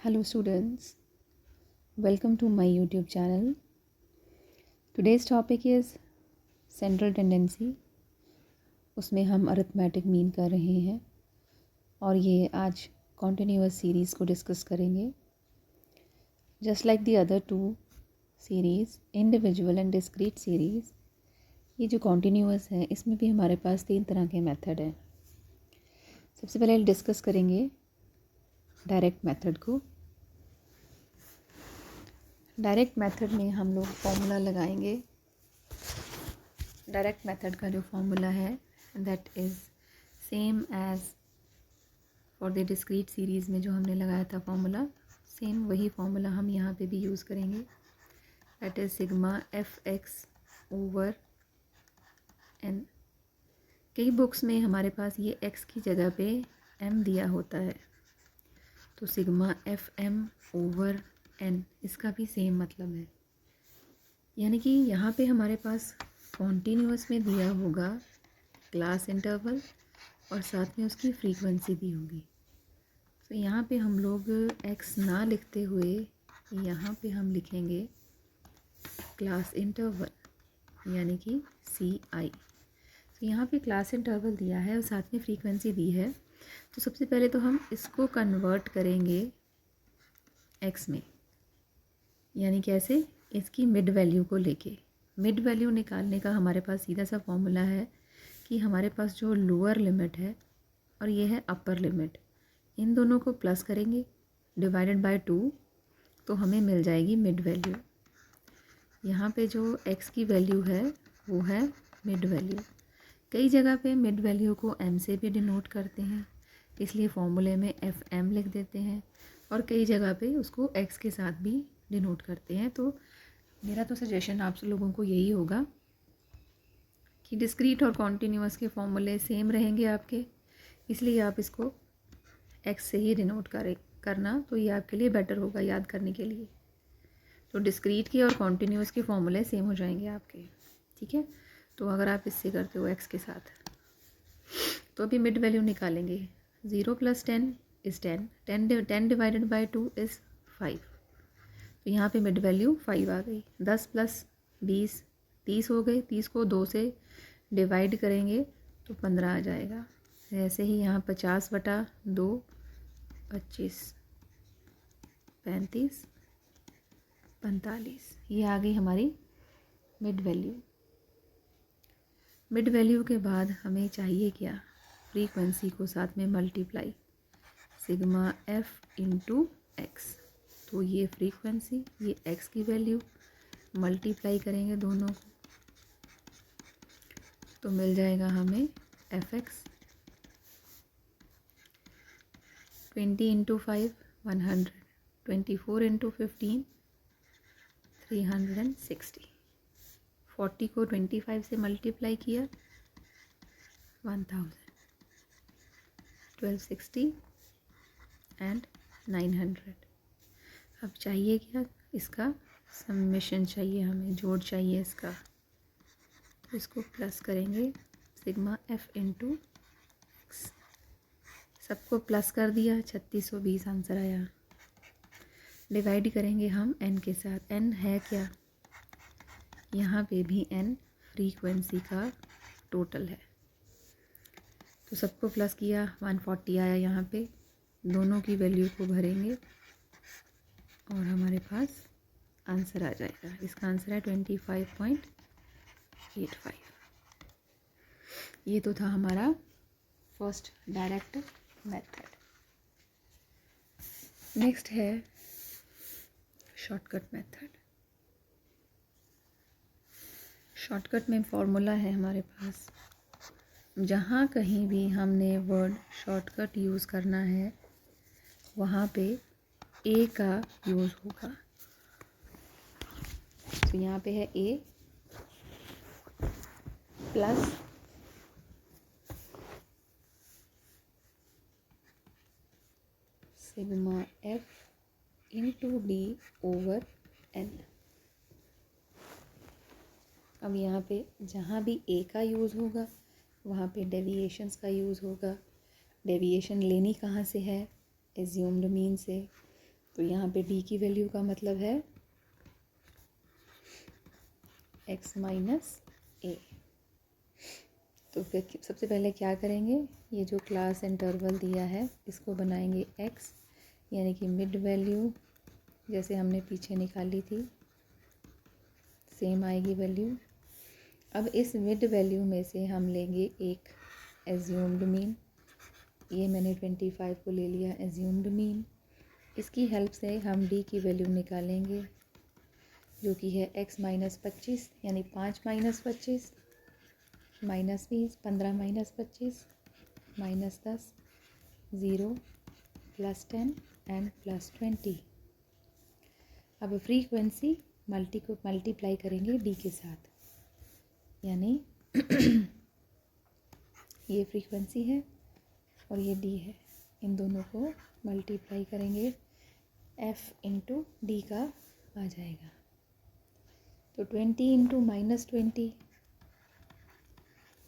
Hello students, welcome to my YouTube channel. Today's topic is central tendency. उसमें हम arithmetic mean कर रहे हैं और ये आज कॉन्टिन्यूअस सीरीज़ को डिस्कस करेंगे. Just like the other two series, individual and discrete series, ये जो कॉन्टिन्यूअस है इसमें भी हमारे पास 3 तरह के मेथड हैं. सबसे पहले डिस्कस करेंगे डायरेक्ट मेथड को. डायरेक्ट मेथड में हम लोग फॉर्मूला लगाएंगे. डायरेक्ट मेथड का जो फॉर्मूला है that is same as for the discrete series में जो हमने लगाया था फॉर्मूला, सेम वही फॉर्मूला हम यहाँ पे भी यूज़ करेंगे. That is sigma f x over n. कई बुक्स में हमारे पास ये एक्स की जगह पे एम दिया होता है, तो sigma f m over n, इसका भी सेम मतलब है. यानी कि यहाँ पे हमारे पास कॉन्टीन्यूअस में दिया होगा क्लास इंटरवल और साथ में उसकी फ्रीक्वेंसी दी होगी. तो यहाँ पे हम लोग एक्स ना लिखते हुए यहाँ पे हम लिखेंगे क्लास इंटरवल यानी कि सी आई. तो यहाँ पे क्लास इंटरवल दिया है और साथ में फ्रीक्वेंसी दी है. तो सबसे पहले तो हम इसको कन्वर्ट करेंगे एक्स में, यानी कैसे, इसकी मिड वैल्यू को लेके. मिड वैल्यू निकालने का हमारे पास सीधा सा फॉर्मूला है कि हमारे पास जो लोअर लिमिट है और ये है अपर लिमिट, इन दोनों को प्लस करेंगे डिवाइडेड बाय 2, तो हमें मिल जाएगी मिड वैल्यू. यहाँ पे जो x की वैल्यू है वो है मिड वैल्यू. कई जगह पे मिड वैल्यू को m से भी डिनोट करते हैं, इसलिए फॉर्मूले में एफ एम लिख देते हैं, और कई जगह पे उसको x के साथ भी डिनोट करते हैं. तो मेरा तो सजेशन आप लोगों को यही होगा कि डिस्क्रीट और कॉन्टीन्यूअस के फॉर्मूले सेम रहेंगे आपके, इसलिए आप इसको x से ही डिनोट करना, तो ये आपके लिए बेटर होगा याद करने के लिए. तो डिस्क्रीट के और कॉन्टीन्यूअस के फॉर्मूले सेम हो जाएंगे आपके, ठीक है. तो अगर आप इससे करते हो x के साथ, तो अभी मिड वैल्यू निकालेंगे. 0 + 10 इज़ 10, 10 डिवाइडेड बाई 2 इज़ 5. तो यहाँ पे मिड वैल्यू 5 आ गई. 10 + 20 30 हो गए. 30 को 2 से डिवाइड करेंगे तो 15 आ जाएगा. ऐसे ही यहाँ 50/2 25 35 45, ये आ गई हमारी मिड वैल्यू. मिड वैल्यू के बाद हमें चाहिए क्या, फ्रीक्वेंसी को साथ में multiply, sigma F into x. तो ये फ्रीक्वेंसी, ये x की वैल्यू, मल्टीप्लाई करेंगे दोनों को तो मिल जाएगा हमें एफ एक्स. 20 × 5 100, 24 × 15 360, 40 को 25 से मल्टीप्लाई किया 1000, 1260 एंड 900. अब चाहिए क्या, इसका समेशन चाहिए हमें, जोड़ चाहिए इसका. तो इसको प्लस करेंगे सिग्मा एफ इंटू एक्स. सबको प्लस कर दिया, 3620 आंसर आया. डिवाइड करेंगे हम n के साथ. n है क्या, यहाँ पे भी n फ्रीक्वेंसी का टोटल है. तो सबको प्लस किया, 140 आया. यहाँ पे दोनों की वैल्यू को भरेंगे और हमारे पास आंसर आ जाएगा. इसका आंसर है 25.85. ये तो था हमारा फर्स्ट डायरेक्ट मेथड. नेक्स्ट है शॉर्टकट मेथड. शॉर्टकट में फॉर्मूला है हमारे पास. जहाँ कहीं भी हमने वर्ड शॉर्टकट यूज़ करना है वहाँ पे ए का यूज़ होगा. तो यहाँ पे है A plus sigma F into D over N. अब यहाँ पे जहाँ भी ए का यूज़ होगा वहाँ पे डेविएशंस का यूज़ होगा. डेविएशन लेनी कहाँ से है, एज्यूम्ड मीन से. तो यहाँ पे डी की वैल्यू का मतलब है x माइनस ए। तो फिर सबसे पहले क्या करेंगे, ये जो क्लास इंटरवल दिया है इसको बनाएंगे x, यानी कि मिड वैल्यू जैसे हमने पीछे निकाली थी सेम आएगी वैल्यू। अब इस मिड वैल्यू में से हम लेंगे एक एज्यूम्ड मीन, ये मैंने 25 को ले लिया एज्यूम्ड मीन। इसकी हेल्प से हम डी की वैल्यू निकालेंगे जो कि है x माइनस 25, यानी 5 minus 25 minus 20, 15 minus 25 minus 10, 0 plus 10 and plus 20। अब फ्रीक्वेंसी को मल्टीप्लाई करेंगे डी के साथ, यानी ये फ्रीक्वेंसी है और ये डी है, इन दोनों को मल्टीप्लाई करेंगे एफ इंटू डी का आ जाएगा। तो 20 into minus 20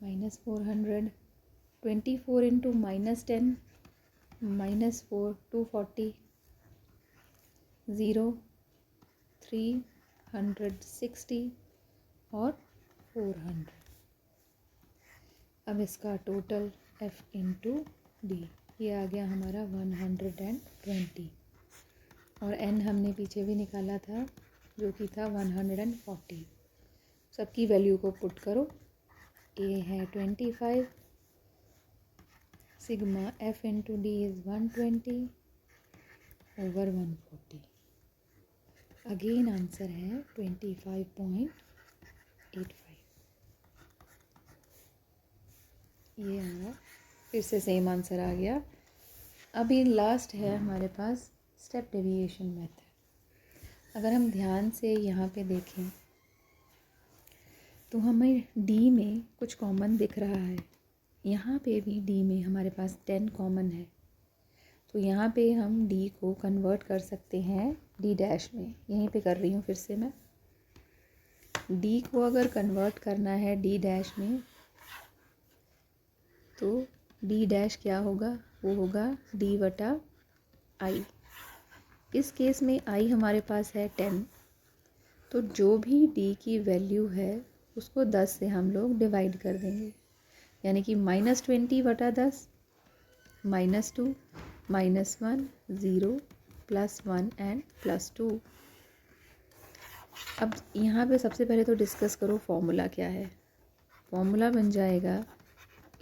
minus 400, 24 into minus 10 minus 4 240, 0 360 और 400। अब इसका टोटल f इंटू डी ये आ गया हमारा 120 और n हमने पीछे भी निकाला था जो कि था 140। सबकी वैल्यू को पुट करो, a है 25, sigma f into D is 120 over 140। Again answer है 25.85। ये हमारा फिर से सेम आंसर आ गया। अभी लास्ट है हमारे पास स्टेप डेविएशन मेथड। अगर हम ध्यान से यहाँ पे देखें तो हमें डी में कुछ कॉमन दिख रहा है, यहाँ पे भी डी में हमारे पास 10 कॉमन है। तो यहाँ पे हम डी को कन्वर्ट कर सकते हैं डी डैश में। यहीं पे कर रही हूँ फिर से मैं, डी को अगर कन्वर्ट करना है डी डैश में तो डी डैश क्या होगा, वो होगा डी बटा आई। इस केस में आई हमारे पास है 10, तो जो भी डी की वैल्यू है उसको 10 से हम लोग डिवाइड कर देंगे, यानी कि -20 बटा 10 -2 -1 0 +1 एंड +2। अब यहाँ पे सबसे पहले तो डिस्कस करो फॉर्मूला क्या है। फॉर्मूला बन जाएगा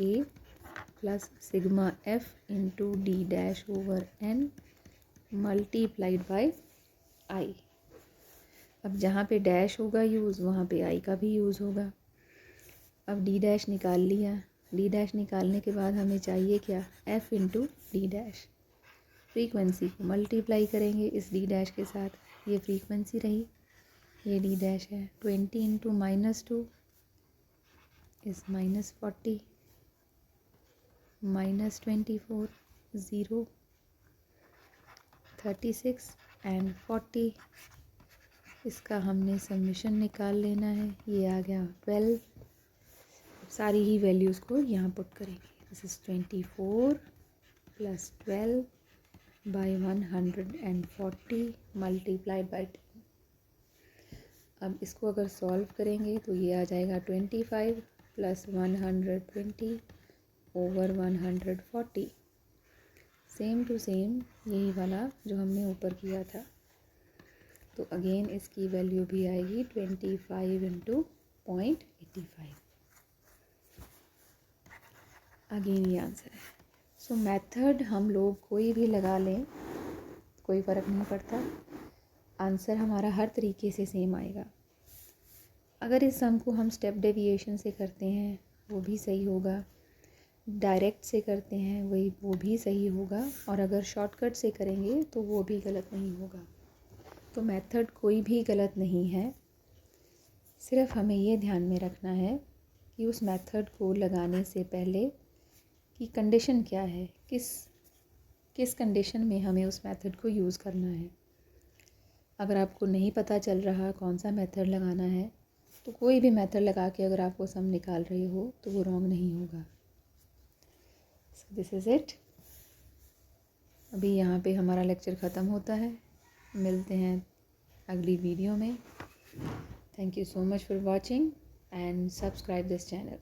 A plus sigma F into D dash over N multiplied by I. अब जहाँ पे डैश होगा यूज़ वहाँ पे आई का भी यूज़ होगा। अब डी डैश निकाल लिया, डी डैश निकालने के बाद हमें चाहिए क्या, F into D dash. Frequency को मल्टीप्लाई करेंगे इस डी डैश के साथ, ये फ्रीक्वेंसी रही, ये डी डैश है। 20 इंटू -2 इज़ -40 -24 0 36 एंड 40। इसका हमने समेशन निकाल लेना है, ये आ गया 12। सारी ही वैल्यूज़ को यहाँ पुट करेंगे। This is 24 + 12 by 140 multiplied by 10। अब इसको अगर सॉल्व करेंगे तो ये आ जाएगा 25 + 120 ओवर 140। सेम टू सेम यही वाला जो हमने ऊपर किया था। तो अगेन इसकी वैल्यू भी आएगी 25 इंटू 0.85। अगेन ये आंसर है। सो मेथड हम लोग कोई भी लगा लें, कोई फ़र्क नहीं पड़ता, आंसर हमारा हर तरीके से सेम आएगा। अगर इस सम को हम स्टेप डेविएशन से करते हैं वो भी सही होगा, डायरेक्ट से करते हैं वो भी सही होगा, और अगर शॉर्टकट से करेंगे तो वो भी गलत नहीं होगा। तो मेथड कोई भी गलत नहीं है, सिर्फ हमें ये ध्यान में रखना है कि उस मेथड को लगाने से पहले कि कंडीशन क्या है, किस कंडीशन में हमें उस मेथड को यूज़ करना है। अगर आपको नहीं पता चल रहा कौन सा मेथड लगाना है तो कोई भी मेथड लगा के अगर आप वो सम निकाल रहे हो तो वो रॉन्ग नहीं होगा। So this is it. अभी यहाँ पे हमारा लेक्चर ख़त्म होता है। मिलते हैं अगली वीडियो में। Thank you so much for watching and subscribe this channel.